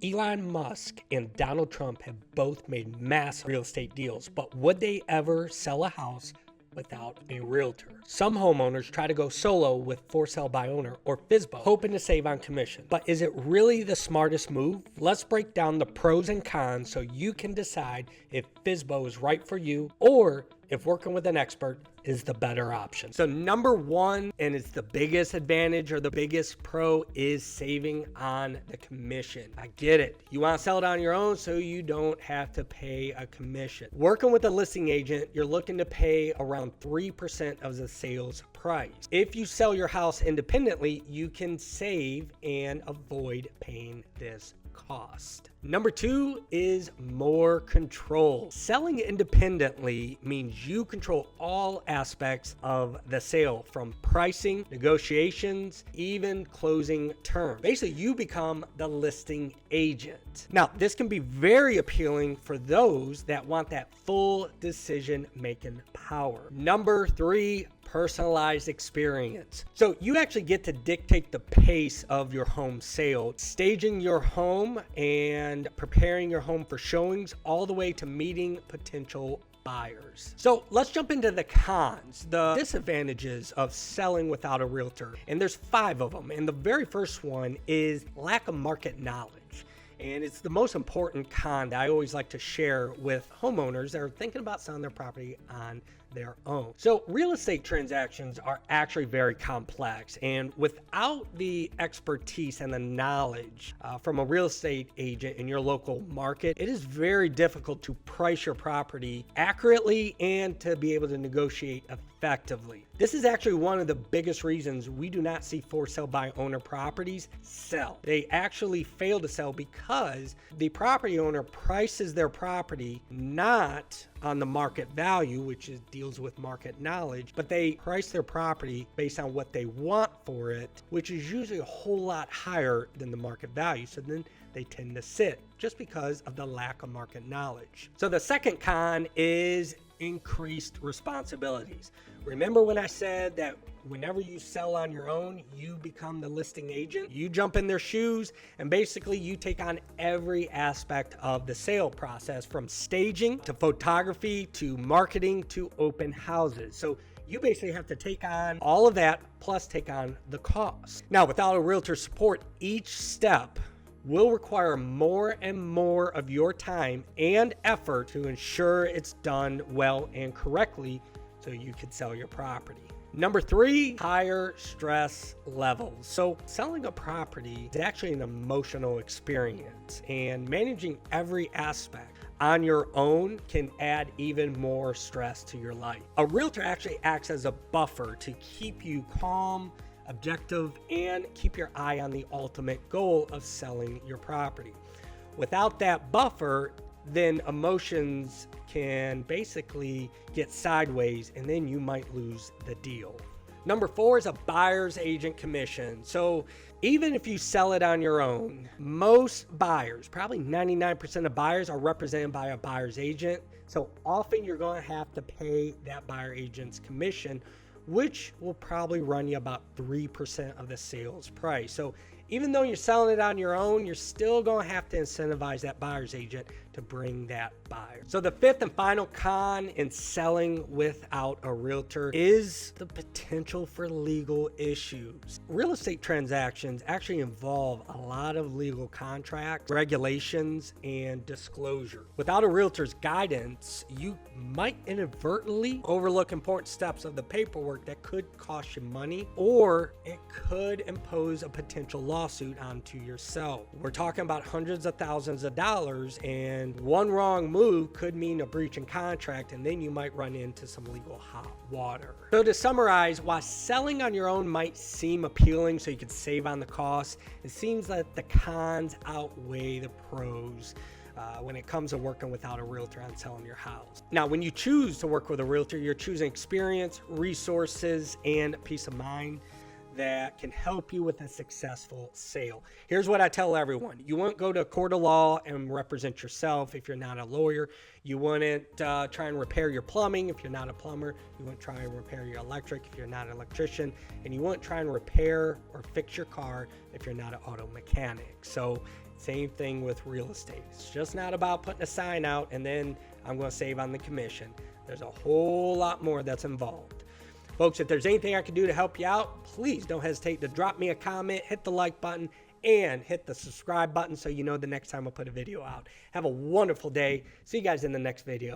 Elon Musk and Donald Trump have both made massive real estate deals, but would they ever sell a house without a realtor? Some homeowners try to go solo with for sale by owner or FSBO, hoping to save on commission. But is it really the smartest move? Let's break down the pros and cons so you can decide if FSBO is right for you or if working with an expert is the better option. So number one, and it's the biggest advantage or the biggest pro, is saving on the commission. I get it. You want to sell it on your own so you don't have to pay a commission. Working with a listing agent, you're looking to pay around 3% of the sales price. If you sell your house independently, you can save and avoid paying this cost. Number two is more control. Selling independently means you control all aspects of the sale, from pricing, negotiations, even closing terms. Basically, you become the listing agent. Now, this can be very appealing for those that want that full decision-making power. Number three, personalized experience. So you actually get to dictate the pace of your home sale, staging your home and preparing your home for showings, all the way to meeting potential buyers. So let's jump into the cons, the disadvantages of selling without a realtor. And there's 5 of them. And the very first one is lack of market knowledge. And it's the most important con that I always like to share with homeowners that are thinking about selling their property on their own. So real estate transactions are actually very complex, and without the expertise and the knowledge from a real estate agent in your local market, it is very difficult to price your property accurately and to be able to negotiate effectively. This is actually one of the biggest reasons we do not see for sale by owner properties sell. They actually fail to sell because the property owner prices their property not on the market value, which deals with market knowledge, but they price their property based on what they want for it, which is usually a whole lot higher than the market value. So then they tend to sit just because of the lack of market knowledge. So the second con is increased responsibilities. Remember when I said that whenever you sell on your own, you become the listing agent? You jump in their shoes and basically you take on every aspect of the sale process, from staging to photography to marketing to open houses. So you basically have to take on all of that, plus take on the cost. Now, without a realtor's support, each step will require more and more of your time and effort to ensure it's done well and correctly so you can sell your property. Number 3, higher stress levels. So selling a property is actually an emotional experience, and managing every aspect on your own can add even more stress to your life. A realtor actually acts as a buffer to keep you calm, objective, and keep your eye on the ultimate goal of selling your property. Without that buffer, then emotions can basically get sideways and then you might lose the deal. Number 4 is a buyer's agent commission. So even if you sell it on your own, most buyers, probably 99% of buyers, are represented by a buyer's agent. So often you're going to have to pay that buyer agent's commission, which will probably run you about 3% of the sales price. So even though you're selling it on your own, you're still going to have to incentivize that buyer's agent to bring that buyer. So the 5th and final con in selling without a realtor is the potential for legal issues. Real estate transactions actually involve a lot of legal contracts, regulations, and disclosure. Without a realtor's guidance, you might inadvertently overlook important steps of the paperwork that could cost you money, or it could impose a potential lawsuit onto yourself. We're talking about hundreds of thousands of dollars, and one wrong move could mean a breach in contract, and then you might run into some legal hot water. So to summarize, while selling on your own might seem appealing so you could save on the costs, it seems that the cons outweigh the pros when it comes to working without a realtor on selling your house. Now, when you choose to work with a realtor, you're choosing experience, resources, and peace of mind that can help you with a successful sale. Here's what I tell everyone. You won't go to a court of law and represent yourself if you're not a lawyer. You wouldn't try and repair your plumbing if you're not a plumber. You wouldn't try and repair your electric if you're not an electrician. And you wouldn't try and repair or fix your car if you're not an auto mechanic. So Same thing with real estate. It's just not about putting a sign out and then I'm going to save on the commission. There's a whole lot more that's involved. Folks, if there's anything I can do to help you out, please don't hesitate to drop me a comment, hit the like button, and hit the subscribe button so you know the next time I put a video out. Have a wonderful day. See you guys in the next video.